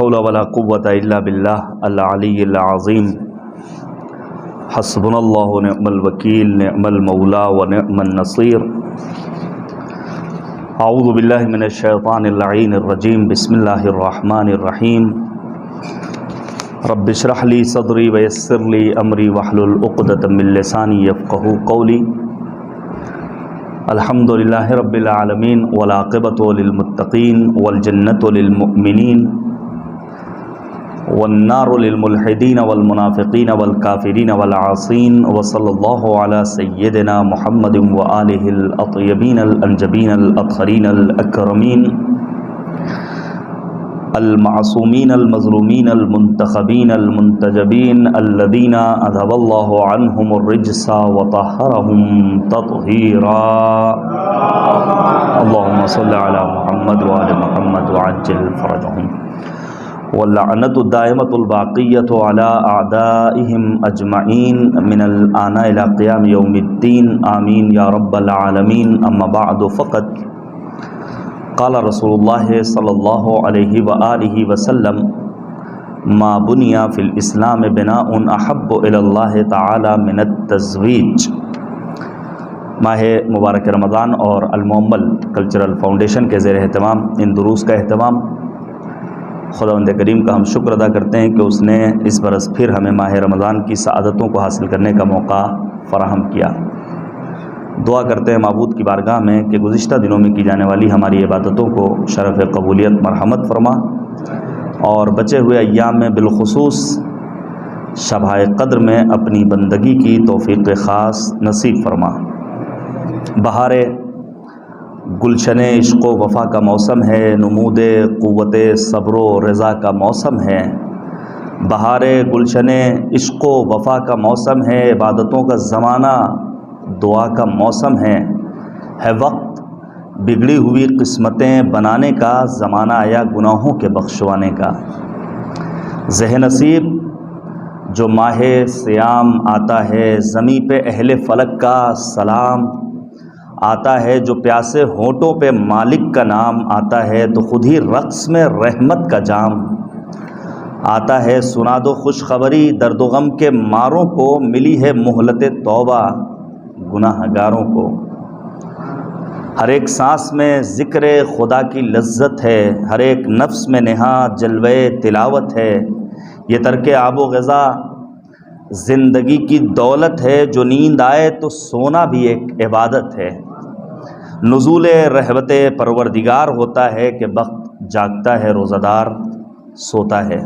حول ولا قوة إلا بالله العلي العظيم حسبنا الله ونعم الوكيل نعم المولى ونعم النصير أعوذ بالله من الشيطان اللعين الرجيم بسم الله الرحمن الرحيم رب اشرح لي صدري ويسر لي أمري واحلل عقدة من لساني يفقهوا قولي الحمد لله رب العالمين والعاقبة للمتقين والجنة للمؤمنين والنار للملحدين والمنافقين والكافرين والعاصين وصلى الله على سيدنا محمد وآله الأطيبين الأنجبين الأطهرين الأكرمين المعصومين المظلومين المنتخبين المنتجبين الذين أذهب الله عنهم الرجس وطهرهم تطهيرا اللهم صل على محمد وآل محمد وعجل فرجهم واللعنة الدائمة الباقية على أعدائهم أجمعين من الآن إلى قيام يوم الدين آمين يا رب العالمين أما بعد فقد قال رسول الله صلی اللہ علیہ وآلہ وسلم ما بنی فی الاسلام بناء احب الی اللہ تعالی من التزویج۔ ماہ مبارک رمضان اور المعمل کلچرل فاؤنڈیشن کے زیر اہتمام ان دروس کا اہتمام خداوند کریم کا ہم شکر ادا کرتے ہیں کہ اس نے اس برس پھر ہمیں ماہ رمضان کی سعادتوں کو حاصل کرنے کا موقع فراہم کیا۔ دعا کرتے ہیں معبود کی بارگاہ میں کہ گزشتہ دنوں میں کی جانے والی ہماری عبادتوں کو شرف قبولیت مرحمت فرما اور بچے ہوئے ایام میں بالخصوص شبۂ قدر میں اپنی بندگی کی توفیق خاص نصیب فرما۔ بہار گلشن عشق و وفا کا موسم ہے، نمود قوت صبر و رضا کا موسم ہے۔ بہار گلشن عشق و وفا کا موسم ہے، عبادتوں کا زمانہ دعا کا موسم ہے وقت بگڑی ہوئی قسمتیں بنانے کا، زمانہ آیا گناہوں کے بخشوانے کا۔ ذہن نصیب جو ماہ سیام آتا ہے، زمیں پہ اہل فلک کا سلام آتا ہے، جو پیاسے ہونٹوں پہ مالک کا نام آتا ہے تو خود ہی رقص میں رحمت کا جام آتا ہے۔ سنا دو خوشخبری درد و غم کے ماروں کو، ملی ہے مہلت توبہ گناہ گاروں کو۔ ہر ایک سانس میں ذکر خدا کی لذت ہے، ہر ایک نفس میں نہا جلوے تلاوت ہے۔ یہ ترک آب و غذا زندگی کی دولت ہے، جو نیند آئے تو سونا بھی ایک عبادت ہے۔ نزول رحمت پروردگار ہوتا ہے کہ وقت جاگتا ہے روزہ دار سوتا ہے۔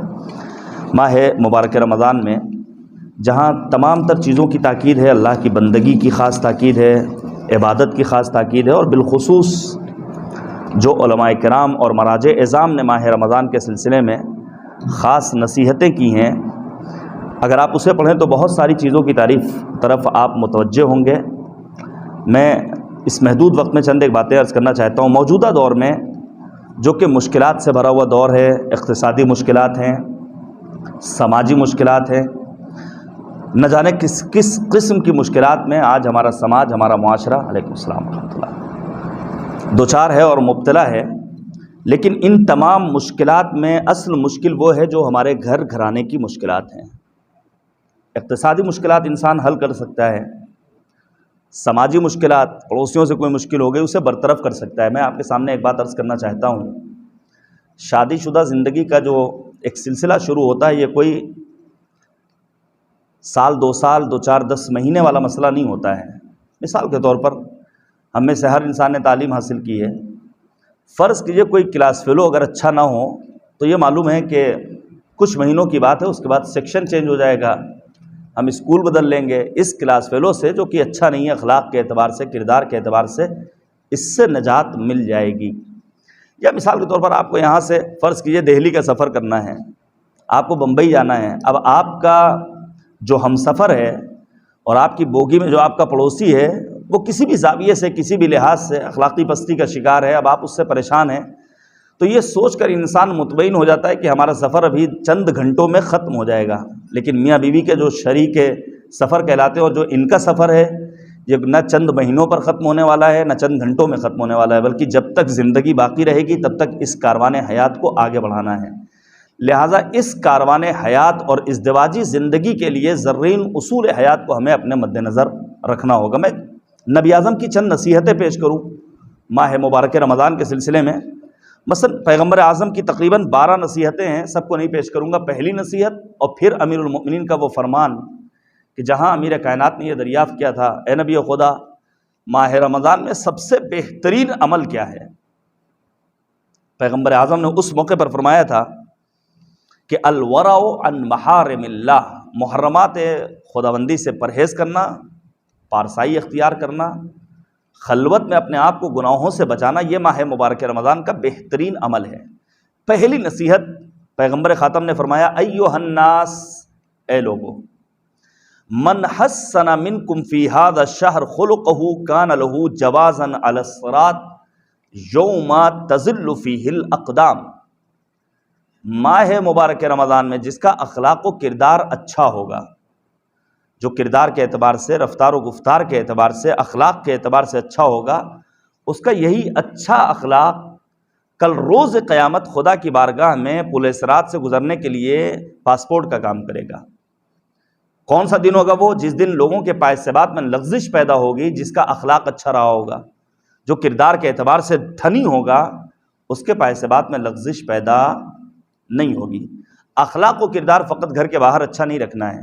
ماہ مبارک رمضان میں جہاں تمام تر چیزوں کی تاکید ہے، اللہ کی بندگی کی خاص تاکید ہے، عبادت کی خاص تاکید ہے، اور بالخصوص جو علماء کرام اور مراجع اعظام نے ماہ رمضان کے سلسلے میں خاص نصیحتیں کی ہیں، اگر آپ اسے پڑھیں تو بہت ساری چیزوں کی طرف آپ متوجہ ہوں گے۔ میں اس محدود وقت میں چند ایک باتیں عرض کرنا چاہتا ہوں۔ موجودہ دور میں جو کہ مشکلات سے بھرا ہوا دور ہے، اقتصادی مشکلات ہیں، سماجی مشکلات ہیں، نہ جانے کس قسم کی مشکلات میں آج ہمارا سماج، ہمارا معاشرہ علیکم السلام ورحمۃ اللہ دوچار ہے اور مبتلا ہے، لیکن ان تمام مشکلات میں اصل مشکل وہ ہے جو ہمارے گھر گھرانے کی مشکلات ہیں۔ اقتصادی مشکلات انسان حل کر سکتا ہے، سماجی مشکلات پڑوسیوں سے کوئی مشکل ہو گئی اسے برطرف کر سکتا ہے۔ میں آپ کے سامنے ایک بات عرض کرنا چاہتا ہوں، شادی شدہ زندگی کا جو ایک سلسلہ شروع ہوتا ہے، یہ کوئی سال 2 سال 2 4 10 مہینے والا مسئلہ نہیں ہوتا ہے۔ مثال کے طور پر ہم میں سے ہر انسان نے تعلیم حاصل کی ہے، فرض کیجئے کوئی کلاس فیلو اگر اچھا نہ ہو تو یہ معلوم ہے کہ کچھ مہینوں کی بات ہے، اس کے بعد سیکشن چینج ہو جائے گا، ہم اسکول بدل لیں گے۔ اس کلاس فیلو سے جو کہ اچھا نہیں ہے اخلاق کے اعتبار سے، کردار کے اعتبار سے، اس سے نجات مل جائے گی۔ یا مثال کے طور پر آپ کو یہاں سے فرض کیجئے دہلی کا سفر کرنا ہے، آپ کو بمبئی جانا ہے، اب آپ کا جو ہم سفر ہے اور آپ کی بوگی میں جو آپ کا پڑوسی ہے وہ کسی بھی زاویے سے، کسی بھی لحاظ سے اخلاقی پستی کا شکار ہے، اب آپ اس سے پریشان ہیں، تو یہ سوچ کر انسان مطمئن ہو جاتا ہے کہ ہمارا سفر ابھی چند گھنٹوں میں ختم ہو جائے گا۔ لیکن میاں بیوی کے جو شریک سفر کہلاتے ہیں اور جو ان کا سفر ہے یہ نہ چند مہینوں پر ختم ہونے والا ہے، نہ چند گھنٹوں میں ختم ہونے والا ہے، بلکہ جب تک زندگی باقی رہے گی تب تک اس کاروان حیات کو آگے بڑھانا ہے۔ لہٰذا اس کاروان حیات اور ازدواجی زندگی کے لیے زرین اصول حیات کو ہمیں اپنے مد نظر رکھنا ہوگا۔ میں نبی اعظم کی چند نصیحتیں پیش کروں ماہ مبارک رمضان کے سلسلے میں۔ مثلا پیغمبر اعظم کی تقریباً 12 نصیحتیں ہیں، سب کو نہیں پیش کروں گا۔ پہلی نصیحت اور پھر امیر المؤمنین کا وہ فرمان کہ جہاں امیر کائنات نے یہ دریافت کیا تھا، اے نبی خدا، ماہ رمضان میں سب سے بہترین عمل کیا ہے؟ پیغمبر اعظم نے اس موقع پر فرمایا تھا کہ الورع عن محارم اللہ، محرمات خداوندی سے پرہیز کرنا، پارسائی اختیار کرنا، خلوت میں اپنے آپ کو گناہوں سے بچانا، یہ ماہ مبارک رمضان کا بہترین عمل ہے۔ پہلی نصیحت پیغمبر خاتم نے فرمایا ایھا الناس، اے لوگو، من حسن منکم فی ھذا الشہر خلقہ کان لہ جوازا علی الصراط یوم تزل فیہ الاقدام۔ ماہ مبارک رمضان میں جس کا اخلاق و کردار اچھا ہوگا، جو کردار کے اعتبار سے، رفتار و گفتار کے اعتبار سے، اخلاق کے اعتبار سے اچھا ہوگا، اس کا یہی اچھا اخلاق کل روز قیامت خدا کی بارگاہ میں پل صراط سے گزرنے کے لیے پاسپورٹ کا کام کرے گا۔ کون سا دن ہوگا وہ؟ جس دن لوگوں کے پائے ثبات میں لغزش پیدا ہوگی، جس کا اخلاق اچھا رہا ہوگا، جو کردار کے اعتبار سے دھنی ہوگا، اس کے پائے ثبات میں لغزش پیدا نہیں ہوگی۔ اخلاق و کردار فقط گھر کے باہر اچھا نہیں رکھنا ہے،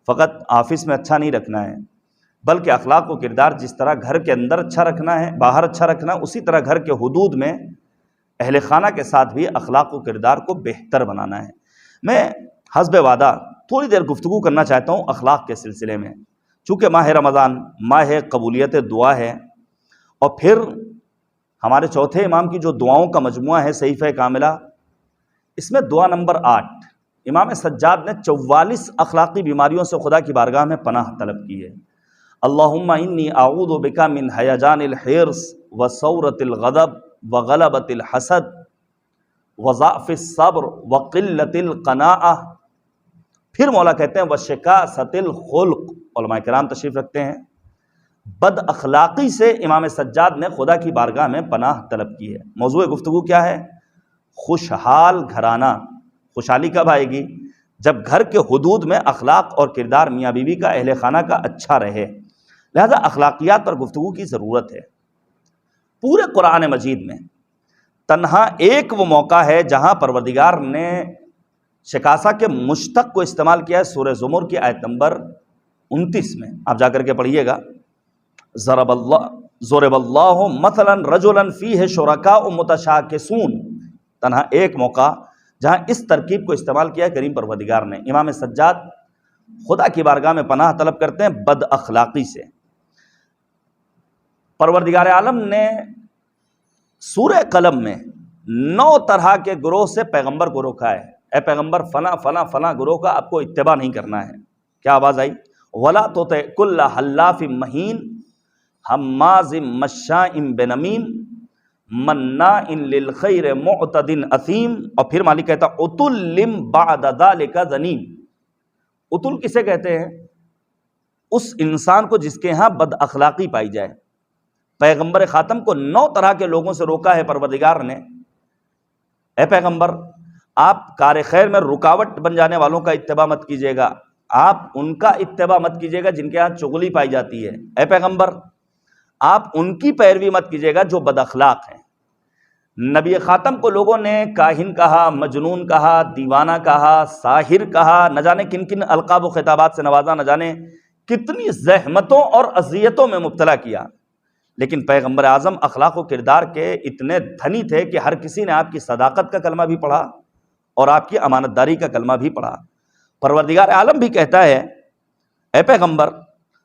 فقط آفس میں اچھا نہیں رکھنا ہے، بلکہ اخلاق و کردار جس طرح گھر کے اندر اچھا رکھنا ہے، باہر اچھا رکھنا ہے، اسی طرح گھر کے حدود میں اہل خانہ کے ساتھ بھی اخلاق و کردار کو بہتر بنانا ہے۔ میں حسب وعدہ تھوڑی دیر گفتگو کرنا چاہتا ہوں اخلاق کے سلسلے میں، چونکہ ماہ رمضان ماہ قبولیت دعا ہے، اور پھر ہمارے چوتھے امام کی جو دعاؤں کا مجموعہ ہے صحیفہ کاملہ، اس میں دعا نمبر 8 امام سجاد نے 44 اخلاقی بیماریوں سے خدا کی بارگاہ میں پناہ طلب کی ہے۔ اللہم انی اعوذ بک من ہیجان الحرص وثورۃ الغضب وغلبۃ الحسد وضعف الصبر وقلۃ القناعہ۔ پھر مولا کہتے ہیں وشکاسۃ الخلق۔ علماء کرام تشریف رکھتے ہیں، بد اخلاقی سے امام سجاد نے خدا کی بارگاہ میں پناہ طلب کی ہے۔ موضوع گفتگو کیا ہے؟ خوشحال گھرانہ۔ خوشحالی کب آئے گی؟ جب گھر کے حدود میں اخلاق اور کردار میاں بیوی کا، اہل خانہ کا اچھا رہے۔ لہذا اخلاقیات پر گفتگو کی ضرورت ہے۔ پورے قرآن مجید میں تنہا ایک وہ موقع ہے جہاں پروردگار نے شکاسہ کے مشتق کو استعمال کیا ہے، سورہ زمر کی آیت نمبر 29 میں، آپ جا کر کے پڑھیے گا۔ ضرب اللہ مثلا رجلا فیہ شرکاء متشاکسون۔ تنہا ایک موقع جہاں اس ترکیب کو استعمال کیا ہے کریم پروردگار نے۔ امام سجاد خدا کی بارگاہ میں پناہ طلب کرتے ہیں بد اخلاقی سے۔ پروردگار عالم نے سورہ قلم میں 9 طرح کے گروہ سے پیغمبر کو روکا ہے۔ اے پیغمبر، فلاں فلاں فلاں گروہ کا آپ کو اتباع نہیں کرنا ہے۔ کیا آواز آئی؟ وَلَا تُطِعْ كُلَّ حَلَّافٍ مَّهِینٍ ہَمَّازٍ مَّشَّاءٍ بِنَمِیمٍ مَّنَّاعٍ لِلْخَیْرِ مُعْتَدٍ اثیم۔ اور پھر مالک کہتا عُتُلٍّ بَعْدَ ذَلِکَ زَنِیمٍ۔ عُتُل کسے کہتے ہیں؟ اس انسان کو جس کے ہاں بد اخلاقی پائی جائے۔ پیغمبر خاتم کو 9 طرح کے لوگوں سے روکا ہے پروردگار نے۔ اے پیغمبر، آپ کار خیر میں رکاوٹ بن جانے والوں کا اتباع مت کیجیے گا، آپ ان کا اتباع مت کیجیے گا جن کے ہاں چغلی پائی جاتی ہے۔ اے پیغمبر، آپ ان کی پیروی مت کیجیے گا جو بد اخلاق ہیں۔ نبی خاتم کو لوگوں نے کاہن کہا، مجنون کہا، دیوانہ کہا، ساحر کہا، نہ جانے کن کن القاب و خطابات سے نوازا، نہ جانے کتنی زحمتوں اور اذیتوں میں مبتلا کیا، لیکن پیغمبر اعظم اخلاق و کردار کے اتنے دھنی تھے کہ ہر کسی نے آپ کی صداقت کا کلمہ بھی پڑھا اور آپ کی امانت داری کا کلمہ بھی پڑھا۔ پروردگار عالم بھی کہتا ہے اے پیغمبر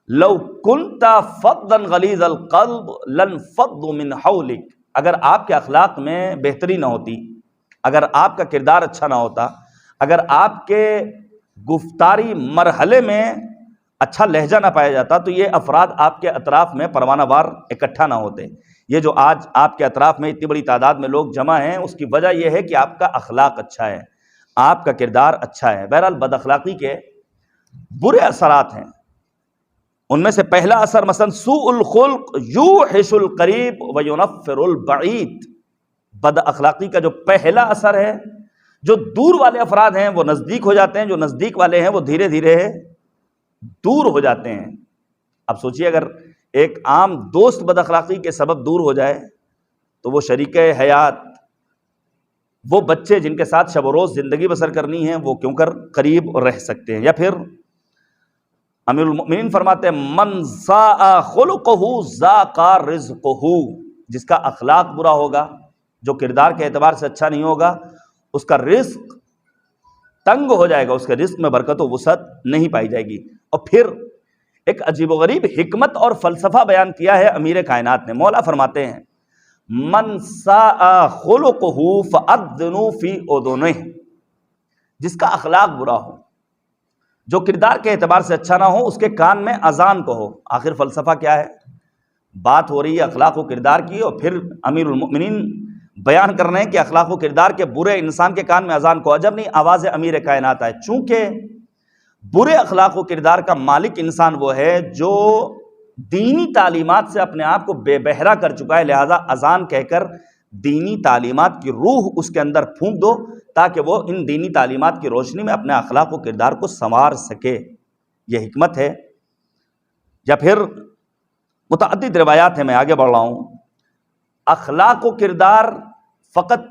لو کنت فظا غلیظ القلب لانفضوا من حولک۔ اگر آپ کے اخلاق میں بہتری نہ ہوتی، اگر آپ کا کردار اچھا نہ ہوتا، اگر آپ کے گفتاری مرحلے میں اچھا لہجہ نہ پایا جاتا، تو یہ افراد آپ کے اطراف میں پروانہ وار اکٹھا نہ ہوتے۔ یہ جو آج آپ کے اطراف میں اتنی بڑی تعداد میں لوگ جمع ہیں، اس کی وجہ یہ ہے کہ آپ کا اخلاق اچھا ہے، آپ کا کردار اچھا ہے۔ بہرحال بد اخلاقی کے برے اثرات ہیں، ان میں سے پہلا اثر مثلا سوء الخلق یوحش القریب وینفر البعید۔ بد اخلاقی کا جو پہلا اثر ہے، جو دور والے افراد ہیں وہ نزدیک ہو جاتے ہیں، جو نزدیک والے ہیں وہ دھیرے دھیرے دور ہو جاتے ہیں۔ اب سوچئے اگر ایک عام دوست بد اخلاقی کے سبب دور ہو جائے تو وہ شریک حیات، وہ بچے جن کے ساتھ شب و روز زندگی بسر کرنی ہے، وہ کیوں کر قریب رہ سکتے ہیں۔ یا پھر امیر المؤمنین فرماتے ہیں من ساء خلقہ ذاق رزقہ، جس کا اخلاق برا ہوگا، جو کردار کے اعتبار سے اچھا نہیں ہوگا، اس کا رزق تنگ ہو جائے گا، اس کے رزق میں برکت و وسعت نہیں پائی جائے گی۔ اور پھر ایک عجیب و غریب حکمت اور فلسفہ بیان کیا ہے امیر کائنات نے۔ مولا فرماتے ہیں من ساء خلقہ فأذنوا فی اذنہ، جس کا اخلاق برا ہو، جو کردار کے اعتبار سے اچھا نہ ہو، اس کے کان میں اذان کہو۔ آخر فلسفہ کیا ہے؟ بات ہو رہی ہے اخلاق و کردار کی، اور پھر امیر المؤمنین بیان کر رہے ہیں کہ اخلاق و کردار کے برے انسان کے کان میں اذان کو عجب نہیں آواز امیر کائنات آئے، چونکہ برے اخلاق و کردار کا مالک انسان وہ ہے جو دینی تعلیمات سے اپنے آپ کو بے بہرا کر چکا ہے، لہذا اذان کہہ کر دینی تعلیمات کی روح اس کے اندر پھونک دو تاکہ وہ ان دینی تعلیمات کی روشنی میں اپنے اخلاق و کردار کو سنوار سکے، یہ حکمت ہے۔ یا پھر متعدد روایات ہیں، میں آگے بڑھ رہا ہوں، اخلاق و کردار فقط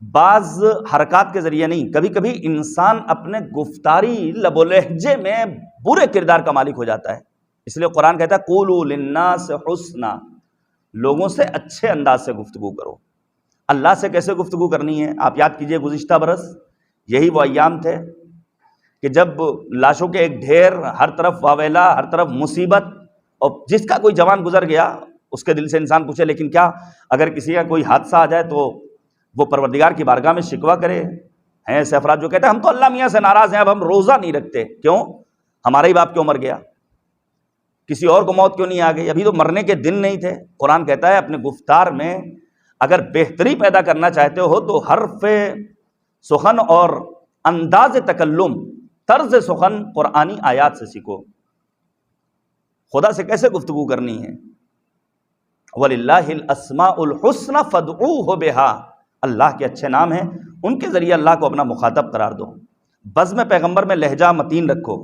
بعض حرکات کے ذریعے نہیں، کبھی کبھی انسان اپنے گفتاری لب و لہجے میں برے کردار کا مالک ہو جاتا ہے۔ اس لیے قرآن کہتا ہے قولوا للناس حسنا، لوگوں سے اچھے انداز سے گفتگو کرو۔ اللہ سے کیسے گفتگو کرنی ہے؟ آپ یاد کیجئے گزشتہ برس یہی وہ ایام تھے کہ جب لاشوں کے ایک ڈھیر، ہر طرف واویلا، ہر طرف مصیبت، اور جس کا کوئی جوان گزر گیا اس کے دل سے انسان پوچھے لیکن کیا اگر کسی کا کوئی حادثہ آ جائے تو وہ پروردگار کی بارگاہ میں شکوہ کرے؟ ہیں ایسے افراد جو کہتے ہیں ہم تو اللہ میاں سے ناراض ہیں، اب ہم روزہ نہیں رکھتے۔ کیوں؟ ہمارا ہی باپ کیوں مر گیا؟ کسی اور کو موت کیوں نہیں آ گئی؟ ابھی تو مرنے کے دن نہیں تھے۔ قرآن کہتا ہے اپنے گفتار میں اگر بہتری پیدا کرنا چاہتے ہو تو حرف سخن اور انداز تکلم، طرز سخن قرآنی آیات سے سیکھو۔ خدا سے کیسے گفتگو کرنی ہے؟ وَلِلَّهِ الْأَسْمَاءُ الْحُسْنَى فَادْعُوهُ بِهَا، اللہ کے اچھے نام ہیں، ان کے ذریعے اللہ کو اپنا مخاطب قرار دو۔ بزم پیغمبر میں لہجہ متین رکھو۔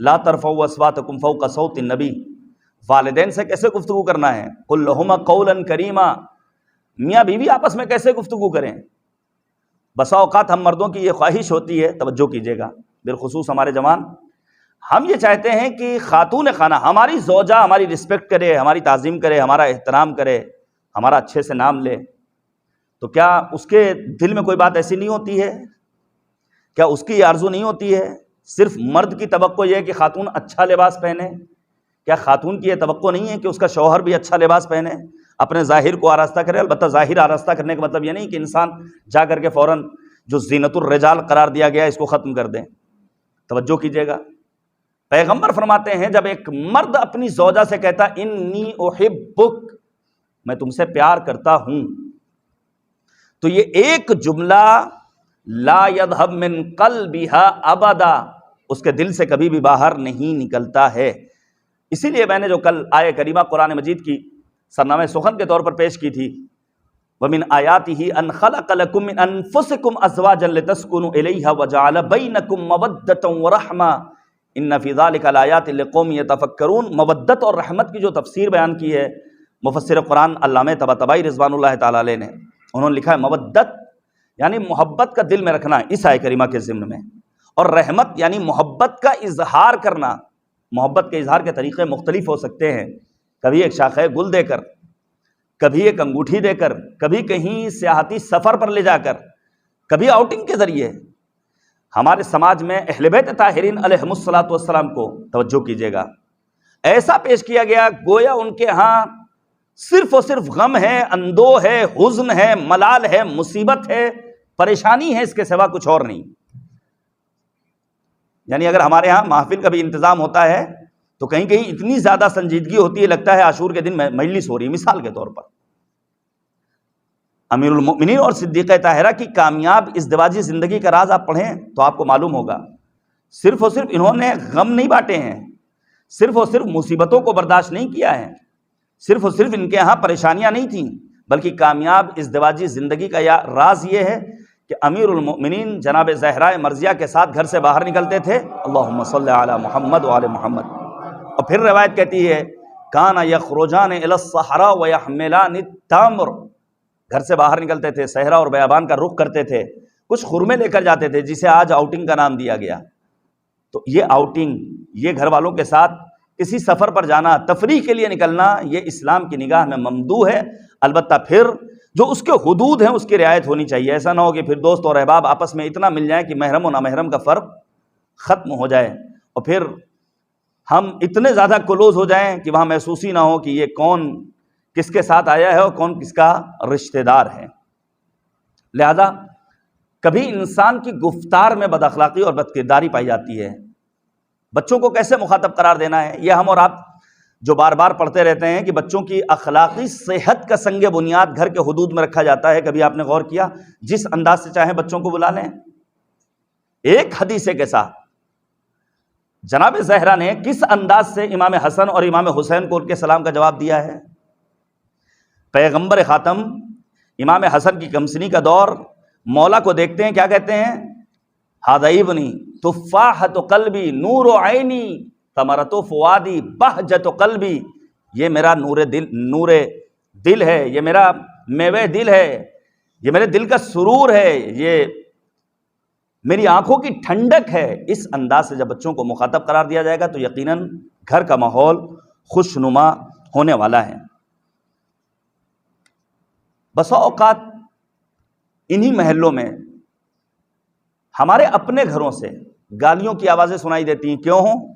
لا ترفعوا اصواتکم فوق صوت النبی، والدین سے کیسے گفتگو کرنا ہے؟ قل لہما قولا کریما، میاں بیوی آپس میں کیسے گفتگو کریں؟ بسا اوقات ہم مردوں کی یہ خواہش ہوتی ہے، توجہ کیجیے گا، بالخصوص ہمارے جوان، ہم یہ چاہتے ہیں کہ خاتون خانہ ہماری زوجہ ہماری رسپیکٹ کرے، ہماری تعظیم کرے، ہمارا احترام کرے، ہمارا اچھے سے نام لے۔ تو کیا اس کے دل میں کوئی بات ایسی نہیں ہوتی ہے؟ کیا اس کی یہ آرزو نہیں ہوتی ہے؟ صرف مرد کی توقع یہ ہے کہ خاتون اچھا لباس پہنے، کیا خاتون کی یہ توقع نہیں ہے کہ اس کا شوہر بھی اچھا لباس پہنے، اپنے ظاہر کو آراستہ کرے؟ البتہ ظاہر آراستہ کرنے کا مطلب یہ نہیں کہ انسان جا کر کے فوراً جو زینت الرجال قرار دیا گیا اس کو ختم کر دیں۔ توجہ کیجیے گا، پیغمبر فرماتے ہیں جب ایک مرد اپنی زوجہ سے کہتا انی احبک، میں تم سے پیار کرتا ہوں، تو یہ ایک جملہ لا یذهب من قلبها ابدا، اس کے دل سے کبھی بھی باہر نہیں نکلتا ہے۔ اسی لیے میں نے جو کل آیہ کریمہ قرآن مجید کی سرنامہ سخن کے طور پر پیش کی تھی، وَمِنْ آيَاتِهِ أَنْ خَلَقَ لَكُم مِّنْ أَنفُسِكُمْ أَزْوَاجًا لِتَسْكُنُوا إِلَيْهَا وَجَعَلَ بَيْنَكُم مَّوَدَّةً وَرَحْمَةً إِنَّ فِي ذَلِكَ لَآيَاتٍ لِقَوْمٍ يَتَفَكَّرُونَ۔ مودت اور رحمت کی جو تفسیر بیان کی ہے مفسر قرآن علامہ طباطبائی رضوان اللہ تعالیٰ علیہ نے، انہوں نے لکھا ہے مودت یعنی محبت کا دل میں رکھنا اس آیہ کریمہ کے ضمن میں، اور رحمت یعنی محبت کا اظہار کرنا۔ محبت کے اظہار کے طریقے مختلف ہو سکتے ہیں، کبھی ایک شاخہ گل دے کر، کبھی ایک انگوٹھی دے کر، کبھی کہیں سیاحتی سفر پر لے جا کر، کبھی آؤٹنگ کے ذریعے۔ ہمارے سماج میں اہل بیت طاہرین علیہم الصلاۃ والسلام کو توجہ کیجیے گا ایسا پیش کیا گیا گویا ان کے ہاں صرف اور صرف غم ہے، اندوہ ہے، حزن ہے، ملال ہے، مصیبت ہے، پریشانی ہے، اس کے سوا کچھ اور نہیں۔ یعنی اگر ہمارے ہاں محفل کا بھی انتظام ہوتا ہے تو کہیں کہیں اتنی زیادہ سنجیدگی ہوتی ہے، لگتا ہے عاشور کے دن مجلس ہو رہی ہے۔ مثال کے طور پر امیر المؤمنین اور صدیقہ طاہرہ کی کامیاب ازدواجی زندگی کا راز آپ پڑھیں تو آپ کو معلوم ہوگا، صرف اور صرف انہوں نے غم نہیں بانٹے ہیں، صرف اور صرف مصیبتوں کو برداشت نہیں کیا ہے، صرف اور صرف ان کے ہاں پریشانیاں نہیں تھیں، بلکہ کامیاب ازدواجی زندگی کا راز یہ ہے کہ امیر المؤمنین جناب زہرا مرضیہ کے ساتھ گھر سے باہر نکلتے تھے، اللہم صلی علی محمد وعلی محمد، اور پھر روایت کہتی ہے کانا یخرجان الی الصحراء ویحملان التمر، گھر سے باہر نکلتے تھے، صحرا اور بیابان کا رخ کرتے تھے، کچھ خرمے لے کر جاتے تھے جسے آج آؤٹنگ کا نام دیا گیا۔ تو یہ آؤٹنگ، یہ گھر والوں کے ساتھ کسی سفر پر جانا، تفریح کے لیے نکلنا، یہ اسلام کی نگاہ میں ممدوح ہے، البتہ پھر جو اس کے حدود ہیں اس کی رعایت ہونی چاہیے۔ ایسا نہ ہو کہ پھر دوست اور احباب آپس میں اتنا مل جائیں کہ محرم و نامحرم کا فرق ختم ہو جائے، اور پھر ہم اتنے زیادہ کلوز ہو جائیں کہ وہاں محسوس ہی نہ ہو کہ یہ کون کس کے ساتھ آیا ہے اور کون کس کا رشتہ دار ہے۔ لہذا کبھی انسان کی گفتار میں بد اخلاقی اور بد کرداری پائی جاتی ہے۔ بچوں کو کیسے مخاطب قرار دینا ہے، یہ ہم اور آپ جو بار بار پڑھتے رہتے ہیں کہ بچوں کی اخلاقی صحت کا سنگ بنیاد گھر کے حدود میں رکھا جاتا ہے۔ کبھی آپ نے غور کیا جس انداز سے چاہیں بچوں کو بلا لیں؟ ایک حدیثے کے ساتھ جناب زہرا نے کس انداز سے امام حسن اور امام حسین کو ان کے سلام کا جواب دیا ہے؟ پیغمبر خاتم امام حسن کی کمسنی کا دور، مولا کو دیکھتے ہیں، کیا کہتے ہیں؟ ھذا ابنی تفاحۃ قلبی نور عینی ثمرۃ فؤادی بہجۃ قلبی، یہ میرا نور دل ہے، یہ میرا میوہ دل ہے، یہ میرے دل کا سرور ہے، یہ میری آنکھوں کی ٹھنڈک ہے۔ اس انداز سے جب بچوں کو مخاطب قرار دیا جائے گا تو یقیناً گھر کا ماحول خوشنما ہونے والا ہے۔ بسا اوقات انہی محلوں میں ہمارے اپنے گھروں سے گالیوں کی آوازیں سنائی دیتی ہیں۔ کیوں ہوں؟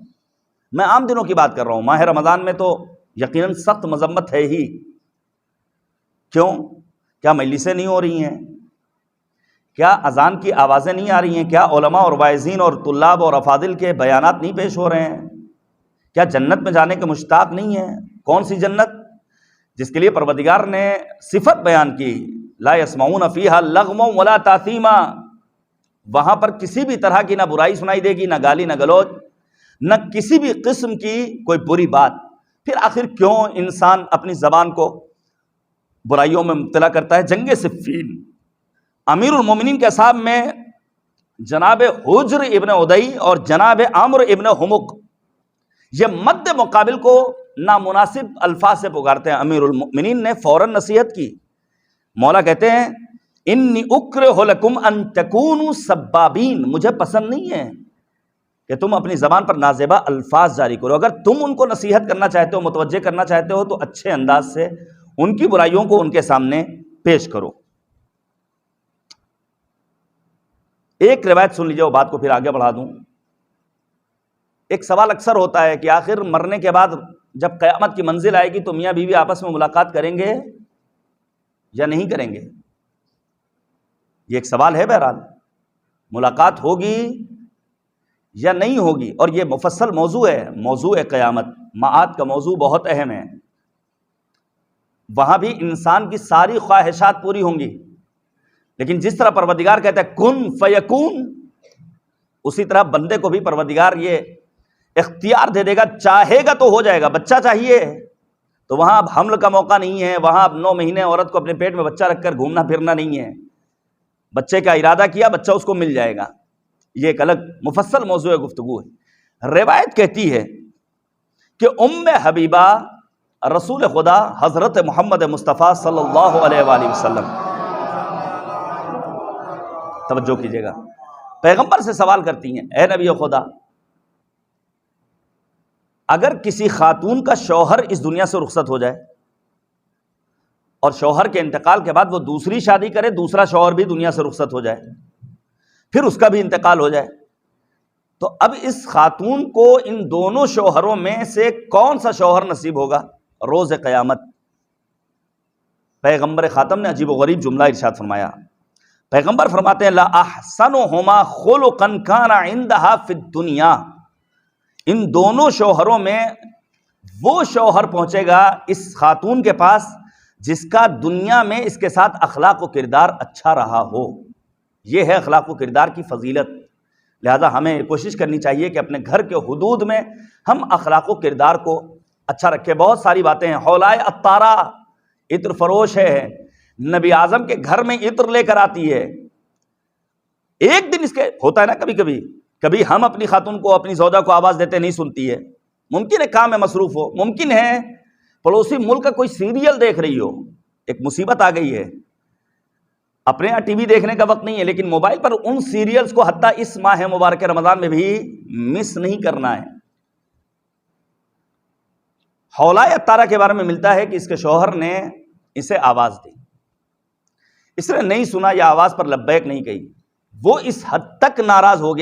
میں عام دنوں کی بات کر رہا ہوں، ماہ رمضان میں تو یقیناً سخت مذمت ہے ہی۔ کیوں؟ کیا مجلسیں نہیں ہو رہی ہیں؟ کیا اذان کی آوازیں نہیں آ رہی ہیں؟ کیا علماء اور واعظین اور طلاب اور افاضل کے بیانات نہیں پیش ہو رہے ہیں؟ کیا جنت میں جانے کے مشتاق نہیں ہیں؟ کون سی جنت؟ جس کے لیے پروردگار نے صفت بیان کی، لا یسمعون فیہا لغوا ولا تاثیما، وہاں پر کسی بھی طرح کی نہ برائی سنائی دے گی، نہ گالی، نہ گلوچ، نہ کسی بھی قسم کی کوئی بری بات۔ پھر آخر کیوں انسان اپنی زبان کو برائیوں میں مبتلا کرتا ہے؟ جنگ صفین، امیر المومنین کے اصحاب میں جناب حجر ابن عدی اور جناب عمرو ابن حمق یہ مد مقابل کو نامناسب الفاظ سے پکارتے ہیں۔ امیر المؤمنین نے فوراً نصیحت کی۔ مولا کہتے ہیں انی اکرہ لکم ان تکونوا سبابین، مجھے پسند نہیں ہے کہ تم اپنی زبان پر نازیبا الفاظ جاری کرو۔ اگر تم ان کو نصیحت کرنا چاہتے ہو، متوجہ کرنا چاہتے ہو، تو اچھے انداز سے ان کی برائیوں کو ان کے سامنے پیش کرو۔ ایک روایت سن لیجیے، وہ بات کو پھر آگے بڑھا دوں۔ ایک سوال اکثر ہوتا ہے کہ آخر مرنے کے بعد جب قیامت کی منزل آئے گی تو میاں بیوی آپس میں ملاقات کریں گے یا نہیں کریں گے؟ یہ ایک سوال ہے۔ بہرحال ملاقات ہوگی یا نہیں ہوگی، اور یہ مفصل موضوع ہے، موضوع قیامت، معاد کا موضوع بہت اہم ہے۔ وہاں بھی انسان کی ساری خواہشات پوری ہوں گی، لیکن جس طرح پروردگار کہتا ہے کن فیکون، اسی طرح بندے کو بھی پروردگار یہ اختیار دے دے گا، چاہے گا تو ہو جائے گا۔ بچہ چاہیے تو وہاں اب حمل کا موقع نہیں ہے، وہاں اب 9 مہینے عورت کو اپنے پیٹ میں بچہ رکھ کر گھومنا پھرنا نہیں ہے۔ بچے کا ارادہ کیا، بچہ اس کو مل جائے گا۔ یہ ایک الگ مفصل موضوع گفتگو ہے۔ روایت کہتی ہے کہ ام حبیبہ رسول خدا حضرت محمد مصطفیٰ صلی اللہ علیہ وآلہ وسلم، توجہ کیجئے گا، پیغمبر سے سوال کرتی ہیں، اے نبی خدا، اگر کسی خاتون کا شوہر اس دنیا سے رخصت ہو جائے اور شوہر کے انتقال کے بعد وہ دوسری شادی کرے، دوسرا شوہر بھی دنیا سے رخصت ہو جائے، پھر اس کا بھی انتقال ہو جائے، تو اب اس خاتون کو ان دونوں شوہروں میں سے کون سا شوہر نصیب ہوگا روز قیامت؟ پیغمبر خاتم نے عجیب و غریب جملہ ارشاد فرمایا۔ پیغمبر فرماتے ہیں لا احسنہما خلقا کان عندہا فی الدنیا، ان دونوں شوہروں میں وہ شوہر پہنچے گا اس خاتون کے پاس جس کا دنیا میں اس کے ساتھ اخلاق و کردار اچھا رہا ہو۔ یہ ہے اخلاق و کردار کی فضیلت۔ لہذا ہمیں کوشش کرنی چاہیے کہ اپنے گھر کے حدود میں ہم اخلاق و کردار کو اچھا رکھیں۔ بہت ساری باتیں ہیں، حولائے عطارہ عطر فروش ہے، نبی اعظم کے گھر میں عطر لے کر آتی ہے، ایک دن اس کے ہوتا ہے نا کبھی ہم اپنی خاتون کو اپنی زوجہ کو آواز دیتے نہیں سنتی ہے، ممکن ہے کام میں مصروف ہو، ممکن ہے پڑوسی ملک کا کوئی سیریل دیکھ رہی ہو، ایک مصیبت آ گئی ہے، اپنے یہاں ٹی وی دیکھنے کا وقت نہیں ہے، لیکن موبائل پر ان سیریلز کو حتیٰ اس ماہ مبارک رمضان میں بھی مس نہیں کرنا ہے۔ حولہ عطارہ کے بارے میں ملتا ہے کہ اس کے شوہر نے اسے آواز دی، اس نے نہیں سنا یا آواز پر لبیک نہیں کہی، وہ اس حد تک ناراض ہو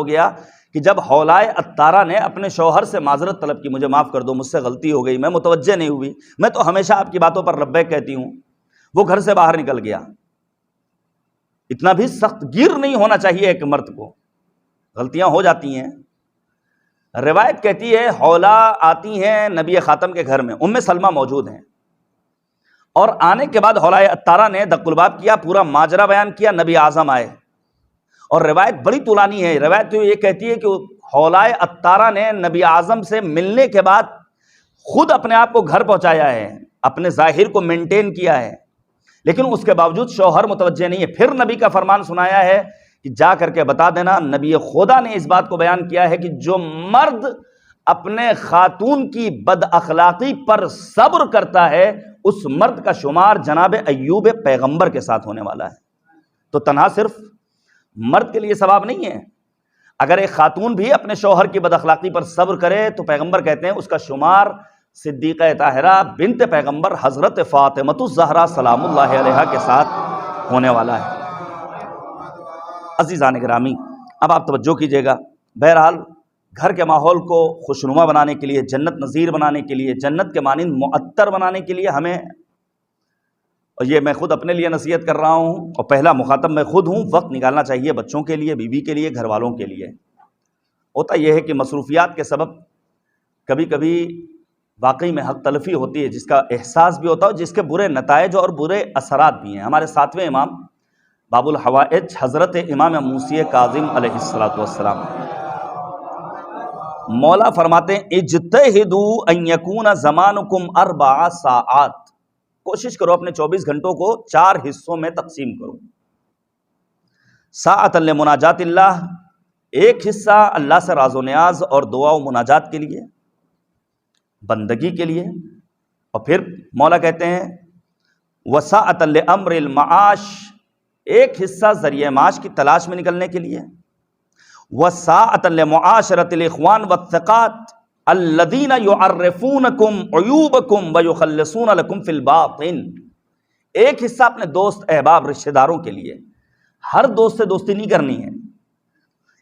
گیا کہ جب حولہ عطارہ نے اپنے شوہر سے معذرت طلب کی، مجھے معاف کر دو، مجھ سے غلطی ہو گئی، میں متوجہ نہیں ہوئی، میں تو ہمیشہ آپ کی باتوں پر لبیک کہتی ہوں، وہ گھر سے باہر نکل گیا۔ اتنا بھی سخت گیر نہیں ہونا چاہیے ایک مرد کو، غلطیاں ہو جاتی ہیں۔ روایت کہتی ہے حولہ آتی ہیں نبی خاتم کے گھر میں، ام سلمہ موجود ہیں، اور آنے کے بعد حولہ عطارہ نے دق الباب کیا، پورا ماجرا بیان کیا، نبی اعظم آئے، اور روایت بڑی طولانی ہے۔ روایت تو یہ کہتی ہے کہ حولہ عطارہ نے نبی اعظم سے ملنے کے بعد خود اپنے آپ کو گھر پہنچایا ہے، اپنے ظاہر کو مینٹین کیا ہے، لیکن اس کے باوجود شوہر متوجہ نہیں ہے۔ پھر نبی کا فرمان سنایا ہے کہ جا کر کے بتا دینا، نبی خدا نے اس بات کو بیان کیا ہے کہ جو مرد اپنے خاتون کی بد اخلاقی پر صبر کرتا ہے، اس مرد کا شمار جناب ایوب پیغمبر کے ساتھ ہونے والا ہے۔ تو تنہا صرف مرد کے لیے ثواب نہیں ہے، اگر ایک خاتون بھی اپنے شوہر کی بد اخلاقی پر صبر کرے تو پیغمبر کہتے ہیں اس کا شمار صدیقہ طاہرہ بنت پیغمبر حضرت فاطمۃ الزہرا سلام اللہ علیہا کے ساتھ ہونے والا ہے۔ عزیزان گرامی، اب آپ توجہ کیجئے گا، بہرحال گھر کے ماحول کو خوشنما بنانے کے لیے، جنت نظیر بنانے کے لیے، جنت کے مانند معطر بنانے کے لیے ہمیں، اور یہ میں خود اپنے لیے نصیحت کر رہا ہوں اور پہلا مخاطب میں خود ہوں، وقت نکالنا چاہیے بچوں کے لیے، بیوی کے لیے، گھر والوں کے لیے۔ ہوتا یہ ہے کہ مصروفیات کے سبب کبھی کبھی واقعی میں حق تلفی ہوتی ہے، جس کا احساس بھی ہوتا ہے، جس کے برے نتائج اور برے اثرات بھی ہیں۔ ہمارے ساتویں امام باب الحوائج حضرت امام موسی کاظم علیہ السلام، مولا فرماتے ہیں اجتہدوا ان یکون زمانکم 4 ساعات، کوشش کرو اپنے 24 گھنٹوں کو 4 حصوں میں تقسیم کرو۔ ساعۃ لمناجات اللہ، ایک حصہ اللہ سے راز و نیاز اور دعا و مناجات کے لیے، بندگی کے لیے، اور پھر مولا کہتے ہیں وساعۃ لامر المعاش، ایک حصہ ذریعہ معاش کی تلاش میں نکلنے کے لیے، وساعۃ لمعاشرۃ الاخوان والثقات الذین یعرفونکم عیوبکم ویخلصون لکم فی الباطن، ایک حصہ اپنے دوست احباب رشتہ داروں کے لیے۔ ہر دوست سے دوستی نہیں کرنی ہے،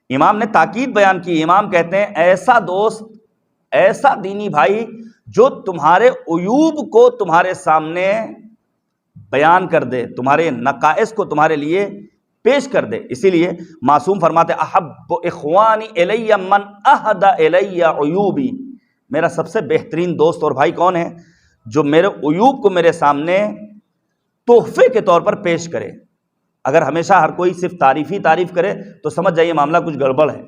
امام نے تاکید بیان کی، امام کہتے ہیں ایسا دوست، ایسا دینی بھائی جو تمہارے عیوب کو تمہارے سامنے بیان کر دے، تمہارے نقائص کو تمہارے لیے پیش کر دے۔ اسی لیے معصوم فرماتے احب اخوانی الی من اہدی الی عیوبی، میرا سب سے بہترین دوست اور بھائی کون ہے؟ جو میرے عیوب کو میرے سامنے تحفے کے طور پر پیش کرے۔ اگر ہمیشہ ہر کوئی صرف تعریف کرے تو سمجھ جائیے معاملہ کچھ گڑبڑ ہے،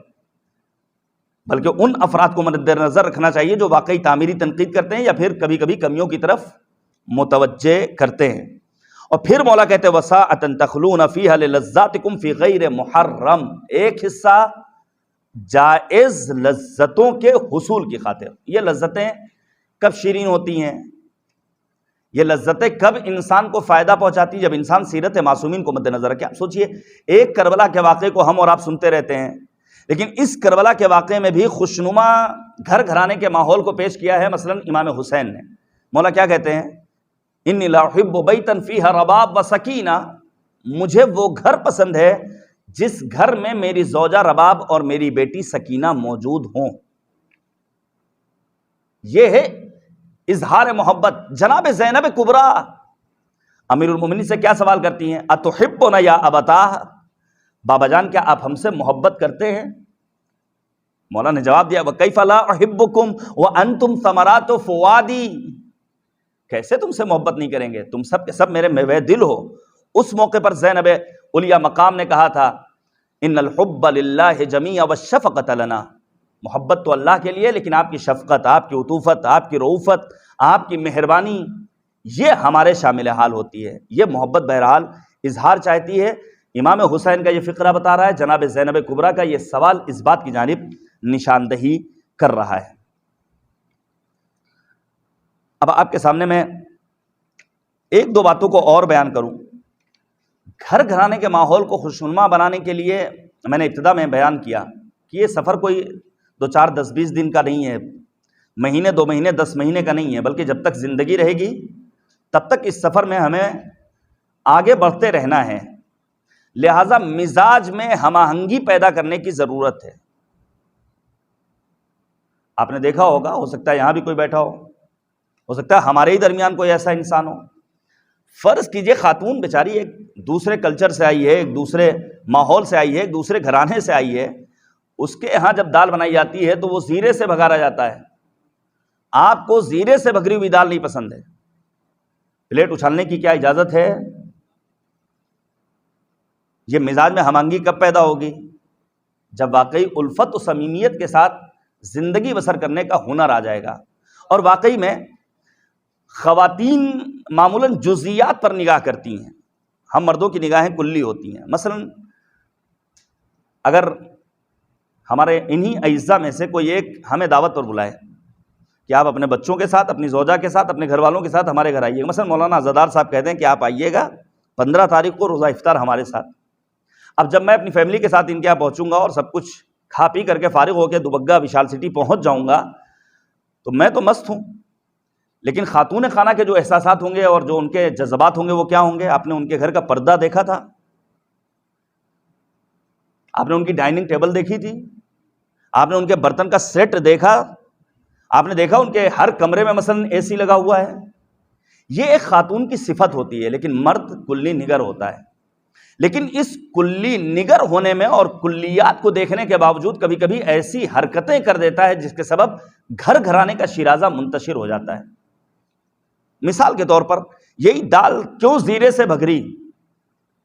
بلکہ ان افراد کو مد نظر رکھنا چاہیے جو واقعی تعمیری تنقید کرتے ہیں یا پھر کبھی کبھی کمیوں کی طرف متوجہ کرتے ہیں۔ اور پھر مولا کہتے ہیں وساعۃ تخلون فیہا للذاتکم فی غیر محرم، ایک حصہ جائز لذتوں کے حصول کی خاطر۔ یہ لذتیں کب شیرین ہوتی ہیں، یہ لذتیں کب انسان کو فائدہ پہنچاتی، جب انسان سیرت معصومین کو مد نظر رکھے۔ آپ سوچئے ایک کربلا کے واقعے کو ہم اور آپ سنتے رہتے ہیں، لیکن اس کربلا کے واقعے میں بھی خوشنما گھر گھرانے کے ماحول کو پیش کیا ہے۔ مثلا امام حسین نے، مولا کیا کہتے ہیں انی لا احب بیتا فیہا رباب و سکینہ، مجھے وہ گھر پسند ہے جس گھر میں میری زوجہ رباب اور میری بیٹی سکینہ موجود ہوں۔ یہ ہے اظہار محبت۔ جناب زینب کبریٰ امیر المومنین سے کیا سوال کرتی ہیں اتحبنا یا ابتاہ، بابا جان کیا آپ ہم سے محبت کرتے ہیں؟ مولا نے جواب دیا وکیف لا احبکم وانتم ثمرات فؤادی، کیسے تم سے محبت نہیں کریں گے، تم سب کے سب میرے میوہ دل ہو۔ اس موقع پر زینب علیہ مقام نے کہا تھا ان الحب للہ جمیع والشفقۃ لنا، محبت تو اللہ کے لیے لیکن آپ کی شفقت، آپ کی عطوفت، آپ کی رؤفت، آپ کی مہربانی یہ ہمارے شامل حال ہوتی ہے۔ یہ محبت بہرحال اظہار چاہتی ہے۔ امام حسین کا یہ فقرہ بتا رہا ہے، جناب زینب کبریٰ کا یہ سوال اس بات کی جانب نشاندہی کر رہا ہے۔ اب آپ کے سامنے میں ایک دو باتوں کو اور بیان کروں۔ گھر گھرانے کے ماحول کو خوشنما بنانے کے لیے میں نے ابتدا میں بیان کیا کہ یہ سفر کوئی 2 4 10 20 دن کا نہیں ہے، مہینے 2 مہینے 10 مہینے کا نہیں ہے، بلکہ جب تک زندگی رہے گی تب تک اس سفر میں ہمیں آگے بڑھتے رہنا ہے، لہٰذا مزاج میں ہم آہنگی پیدا کرنے کی ضرورت ہے۔ آپ نے دیکھا ہوگا، ہو سکتا ہے یہاں بھی کوئی بیٹھا ہو سکتا ہے ہمارے ہی درمیان کوئی ایسا انسان ہو، فرض کیجئے خاتون بیچاری ایک دوسرے کلچر سے آئی ہے، ایک دوسرے ماحول سے آئی ہے، ایک دوسرے گھرانے سے آئی ہے، اس کے یہاں جب دال بنائی جاتی ہے تو وہ زیرے سے بھگارا جاتا ہے۔ آپ کو زیرے سے بھگری ہوئی دال نہیں پسند ہے، پلیٹ اچھالنے کی کیا اجازت ہے؟ یہ مزاج میں ہم آہنگی کب پیدا ہوگی؟ جب واقعی الفت و صمیمیت کے ساتھ زندگی بسر کرنے کا ہنر آ جائے گا۔ اور واقعی میں خواتین معمولاً جزئیات پر نگاہ کرتی ہیں، ہم مردوں کی نگاہیں کلی ہوتی ہیں۔ مثلا اگر ہمارے انہی اعزاء میں سے کوئی ایک ہمیں دعوت پر بلائے کہ آپ اپنے بچوں کے ساتھ، اپنی زوجہ کے ساتھ، اپنے گھر والوں کے ساتھ ہمارے گھر آئیے گا، مثلا مولانا عزادار صاحب کہتے ہیں کہ آپ آئیے گا 15 تاریخ کو روزہ افطار ہمارے ساتھ۔ اب جب میں اپنی فیملی کے ساتھ ان کے یہاں پہنچوں گا اور سب کچھ کھا پی کر کے فارغ ہو کے دوبگہ وشال سٹی پہنچ جاؤں گا تو میں تو مست ہوں، لیکن خاتون خانہ کے جو احساسات ہوں گے اور جو ان کے جذبات ہوں گے وہ کیا ہوں گے؟ آپ نے ان کے گھر کا پردہ دیکھا تھا؟ آپ نے ان کی ڈائننگ ٹیبل دیکھی تھی؟ آپ نے ان کے برتن کا سیٹ دیکھا؟ آپ نے دیکھا ان کے ہر کمرے میں مثلا اے سی لگا ہوا ہے؟ یہ ایک خاتون کی صفت ہوتی ہے، لیکن مرد کلی نگر ہوتا ہے۔ لیکن اس کلی نگر ہونے میں اور کلیات کو دیکھنے کے باوجود کبھی کبھی ایسی حرکتیں کر دیتا ہے جس کے سبب گھر گھرانے کا شیرازہ منتشر ہو جاتا ہے۔ مثال کے طور پر یہی دال کیوں زیرے سے بھگری؟